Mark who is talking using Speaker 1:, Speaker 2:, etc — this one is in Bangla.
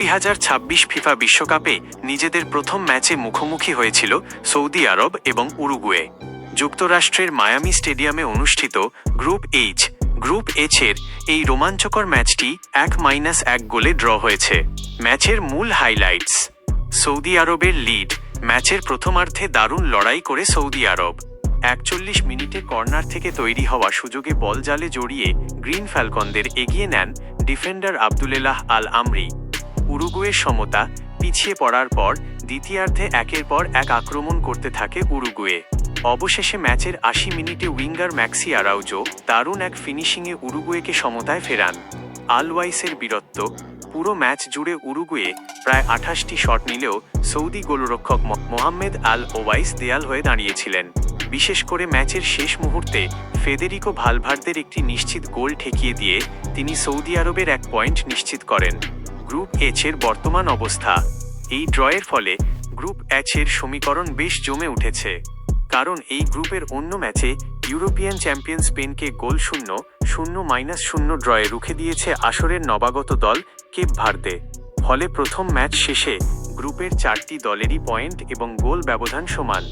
Speaker 1: 2026 ফিফা বিশ্বকাপে নিজেদের প্রথম ম্যাচে মুখোমুখি হয়েছিল সৌদি আরব এবং উরুগুয়ে। যুক্তরাষ্ট্রের মায়ামি স্টেডিয়ামে অনুষ্ঠিত গ্রুপ এইচ এর এই রোমাঞ্চকর ম্যাচটি 1-1 গোলে ড্র হয়েছে। ম্যাচের মূল হাইলাইটস: সৌদি আরবের লিড। ম্যাচের প্রথমার্ধে দারুণ লড়াই করে সৌদি আরব 41 মিনিটে কর্নার থেকে তৈরি হওয়া সুযোগে বল জালে জড়িয়ে গ্রিন ফ্যালকনদের এগিয়ে নেন ডিফেন্ডার আবদুলেলাহ আল আমরি। উরুগুয়ের সমতা। পিছিয়ে পড়ার পর দ্বিতীয়ার্ধে একের পর এক আক্রমণ করতে থাকে উরুগুয়ে। অবশেষে ম্যাচের 80 মিনিটে উইঙ্গার ম্যাক্সি আরাউজো দারুণ এক ফিনিশিংয়ে উরুগুয়েকে সমতায় ফেরান। আলওয়াইসের বীরত্ব। পুরো ম্যাচ জুড়ে উরুগুয়ে প্রায় 28টি শট নিলেও সৌদি গোলরক্ষক মোহাম্মেদ আল ওয়াইস দেয়াল হয়ে দাঁড়িয়েছিলেন। বিশেষ করে ম্যাচের শেষ মুহূর্তে ফেদেরিকো ভালভার্দের একটি নিশ্চিত গোল ঠেকিয়ে দিয়ে তিনি সৌদি আরবের 1 পয়েন্ট নিশ্চিত করেন। গ্রুপ এইচ এর বর্তমান অবস্থা। এই ড্রয়ের ফলে গ্রুপ এইচ এর সমীকরণ বেশ জমে উঠেছে, কারণ এই গ্রুপের অন্য ম্যাচে ইউরোপিয়ান চ্যাম্পিয়ন স্পেনকে গোল 0-0 ড্রয়ে রুখে দিয়েছে আসরের নবাগত দল কেপ ভার্দে। ফলে প্রথম ম্যাচ শেষে গ্রুপের 4টি দলেরই পয়েন্ট এবং গোল ব্যবধান সমান।